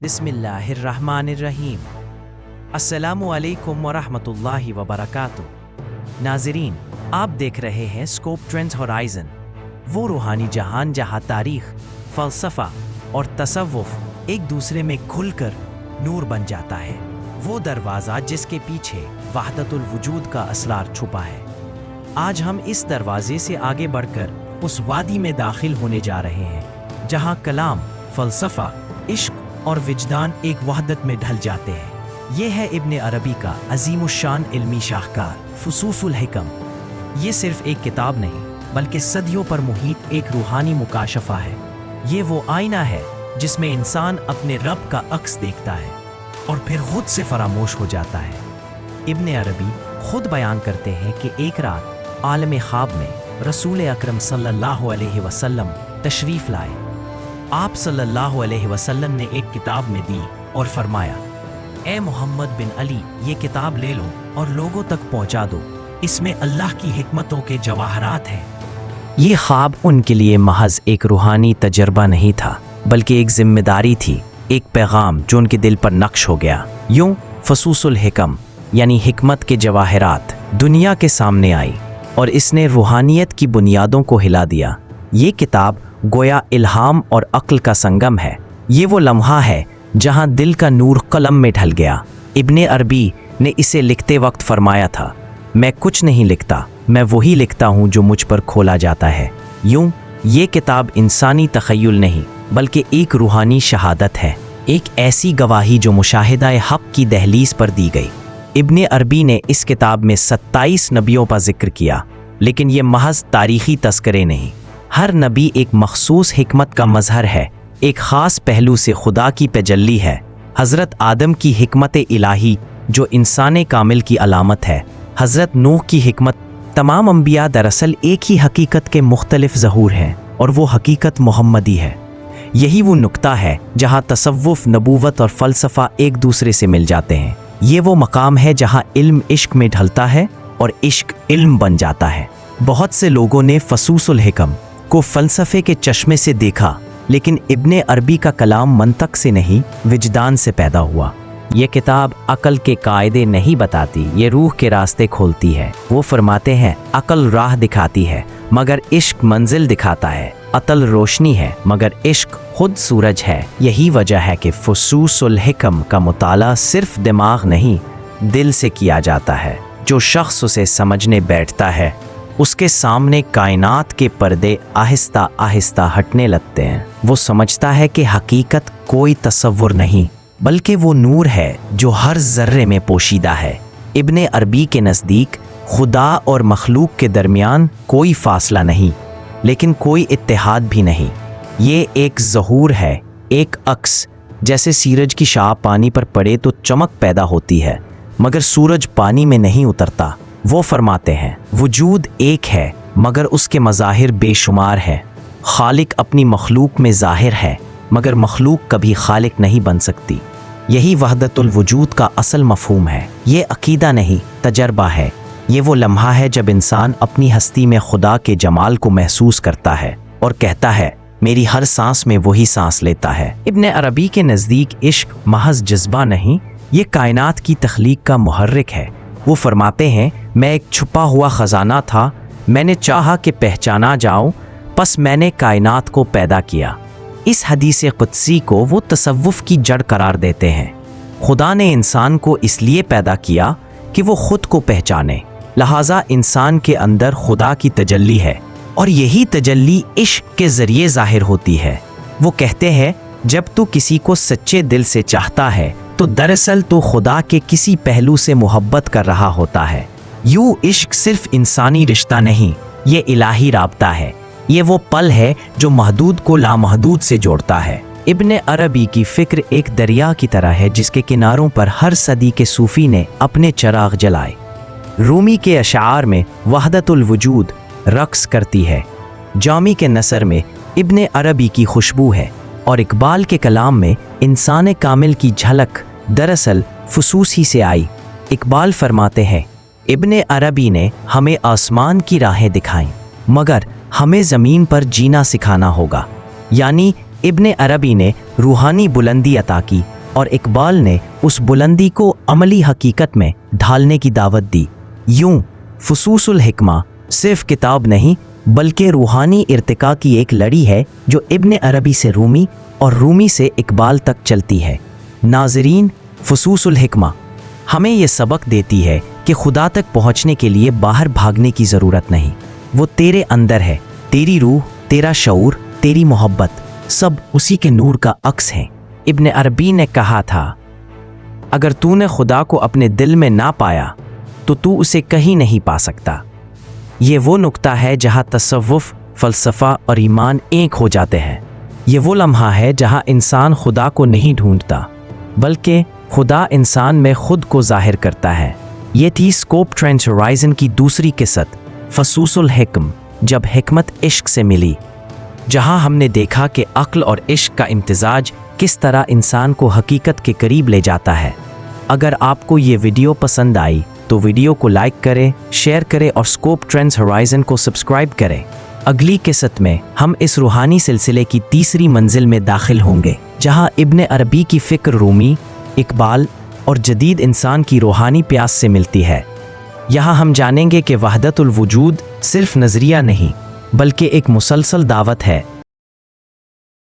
बिस्मिल्लाहिर्रहमानिर्रहीम। अस्सलामुअलैकुम वरहमतुल्लाहि वबरकातुह। नाज़रीन, आप देख रहे हैं स्कोप ट्रेंड्स होराइज़न, वो रूहानी जहान जहाँ तारीख़, फ़लसफ़ा और तसव्वुफ़ एक दूसरे में घुलकर नूर बन जाता है। वो दरवाज़ा जिसके पीछे वहदतुल वजूद का असरार छुपा है। आज हम इस दरवाजे से आगे बढ़कर उस वादी में दाखिल होने जा रहे हैं जहाँ कलाम, फ़लसफ़ा, इश्क और विजदान एक वहदत में ढल जाते हैं। ये है इब्ने अरबी का अज़ीमुश्शान इल्मी शाहकार फ़ुसूसुल हिकम। ये सिर्फ एक किताब नहीं बल्कि सदियों पर मुहीत एक रूहानी मुकाशफा है। ये वो आईना है जिसमें इंसान अपने रब का अक्स देखता है और फिर खुद से फरामोश हो जाता है। इब्ने अरबी खुद बयान करते हैं कि एक रात आलम ख्वाब में रसूल अकरम सल्लल्लाहु अलैहि वसल्लम तशरीफ़ लाए। आप सल्लल्लाहु अलैहि वसल्लम ने एक किताब में दी और फरमाया, ए मोहम्मद बिन अली, ये किताब ले लो और लोगों तक पहुंचा दो। इसमें अल्लाह की हिकमतों के जवाहरात हैं। ये ख्वाब उनके लिए महज एक रूहानी तजर्बा नहीं था बल्कि एक जिम्मेदारी थी, एक पैगाम जो उनके दिल पर नक्श हो गया। यूं फ़ुसूसुल हिकम यानी हिकमत के जवाहरात दुनिया के सामने आई और इसने रूहानियत की बुनियादों को हिला दिया। ये किताब गोया इल्हाम और अक्ल का संगम है। ये वो लम्हा है जहाँ दिल का नूर कलम में ढल गया। इब्ने अरबी ने इसे लिखते वक्त फरमाया था, मैं कुछ नहीं लिखता, मैं वही लिखता हूँ जो मुझ पर खोला जाता है। यूं ये किताब इंसानी तख़य्युल नहीं बल्कि एक रूहानी शहादत है, एक ऐसी गवाही जो मुशाहिदा हक़ की दहलीज पर दी गई। इब्ने अरबी ने इस किताब में 27 नबियों का जिक्र किया, लेकिन ये महज तारीख़ी तस्करे नहीं। हर नबी एक मखसूस हिकमत का मजहर है, एक ख़ास पहलू से खुदा की तजल्ली है। हज़रत आदम की हिकमत इलाही जो इंसान कामिल की अलामत है, हज़रत नूह की हिकमत। तमाम अंबिया दरअसल एक ही हकीकत के मुख्तलिफ ज़हूर हैं और वो हकीकत मोहम्मदी है। यही वो नुक्ता है जहाँ तसव्वुफ़, नबूवत और फ़लसफ़ा एक दूसरे से मिल जाते हैं। ये वो मकाम है जहाँ इल्म इश्क में ढलता है और इश्क इल्म बन जाता है। बहुत से लोगों ने फ़ुसूसुल हिकम को फ़लसफ़े के चश्मे से देखा, लेकिन इब्ने अरबी का कलाम मंतक से नहीं, विजदान से पैदा हुआ। ये किताब अकल के कायदे नहीं बताती, ये रूह के रास्ते खोलती है। वो फरमाते हैं, अकल राह दिखाती है मगर इश्क मंजिल दिखाता है। अकल रोशनी है मगर इश्क खुद सूरज है। यही वजह है कि फ़ुसूसुल हिकम का मुताला सिर्फ दिमाग नहीं, दिल से किया जाता है। जो शख्स उसे समझने बैठता है उसके सामने कायनात के पर्दे आहिस्ता आहिस्ता हटने लगते हैं। वो समझता है कि हकीकत कोई तसव्वुर नहीं बल्कि वो नूर है जो हर ज़र्रे में पोशीदा है। इब्ने अरबी के नज़दीक खुदा और मखलूक के दरमियान कोई फासला नहीं, लेकिन कोई इत्तेहाद भी नहीं। ये एक ज़हूर है, एक अक्स। जैसे सूरज की शाह पानी पर पड़े तो चमक पैदा होती है, मगर सूरज पानी में नहीं उतरता। वो फरमाते हैं, वजूद एक है मगर उसके मज़ाहिर बेशुमार है। खालिक अपनी मखलूक में ज़ाहिर है मगर मखलूक कभी खालिक नहीं बन सकती। यही वहदतुल वजूद का असल मफ़हूम है। ये अकीदा नहीं, तजर्बा है। ये वो लम्हा है जब इंसान अपनी हस्ती में खुदा के जमाल को महसूस करता है और कहता है, मेरी हर सांस में वही सांस लेता है। इब्ने अरबी के नज़दीक इश्क महज जज्बा नहीं, ये कायनात की तख्लीक का मुहर्रिक है। वो फरमाते हैं, मैं एक छुपा हुआ ख़जाना था, मैंने चाहा कि पहचाना जाऊं, बस मैंने कायनात को पैदा किया। इस हदीस कुदसी को वो तसव्वुफ़ की जड़ करार देते हैं। खुदा ने इंसान को इसलिए पैदा किया कि वो खुद को पहचाने, लिहाजा इंसान के अंदर खुदा की तजल्ली है और यही तजल्ली इश्क के ज़रिए ज़ाहिर होती है। वो कहते हैं, जब तू किसी को सच्चे दिल से चाहता है तो दरअसल तो खुदा के किसी पहलू से मोहब्बत कर रहा होता है। यूं इश्क सिर्फ इंसानी रिश्ता नहीं, ये इलाही राब्ता है। ये वो पल है जो महदूद को लामहदूद से जोड़ता है। इब्ने अरबी की फ़िक्र एक दरिया की तरह है जिसके किनारों पर हर सदी के सूफ़ी ने अपने चिराग जलाए। रूमी के अशार में वहदतुल वजूद रक्स करती है, जामी के नसर में इब्ने अरबी की खुशबू है और इकबाल के कलाम में इंसान कामिल की झलक दरअसल फ़ुसूस ही से आई। इकबाल फरमाते हैं, इब्ने अरबी ने हमें आसमान की राहें दिखाईं मगर हमें ज़मीन पर जीना सिखाना होगा। यानी ابن عربی نے روحانی بلندی عطا کی اور اقبال نے اس بلندی کو عملی حقیقت میں ڈھالنے کی دعوت دی۔ یوں فصوص الحکمہ صرف کتاب نہیں بلکہ روحانی ارتقاء کی ایک لڑی ہے جو ابن عربی سے رومی اور رومی سے اقبال تک چلتی ہے۔ ناظرین، فصوص الحکمہ ہمیں یہ سبق دیتی ہے کہ خدا تک پہنچنے کے لیے باہر بھاگنے کی ضرورت نہیں، وہ تیرے اندر ہے۔ تیری روح، تیرا شعور، تیری محبت سب اسی کے نور کا عکس ہیں۔ ابن عربی نے کہا تھا، اگر تو نے خدا کو اپنے دل میں نہ پایا تو اسے کہیں نہیں پا سکتا۔ یہ وہ نقطہ ہے جہاں تصوف، فلسفہ اور ایمان ایک ہو جاتے ہیں۔ یہ وہ لمحہ ہے جہاں انسان خدا کو نہیں ڈھونڈتا بلکہ خدا انسان میں خود کو ظاہر کرتا ہے۔ یہ تھی اسکوپ ٹرینڈز ہورائزن کی دوسری قسط، فصوص الحکم، جب حکمت عشق سے ملی، جہاں ہم نے دیکھا کہ عقل اور عشق کا امتزاج کس طرح انسان کو حقیقت کے قریب لے جاتا ہے۔ اگر آپ کو یہ ویڈیو پسند آئی تو ویڈیو کو لائک کریں، شیئر کریں اور اسکوپ ٹرینڈز ہورائزن کو سبسکرائب کریں۔ اگلی قسط میں ہم اس روحانی سلسلے کی تیسری منزل میں داخل ہوں گے، جہاں ابن عربی کی فکر رومی، اقبال اور جدید انسان کی روحانی پیاس سے ملتی ہے۔ یہاں ہم جانیں گے کہ وحدت الوجود صرف نظریہ نہیں بلکہ ایک مسلسل دعوت ہے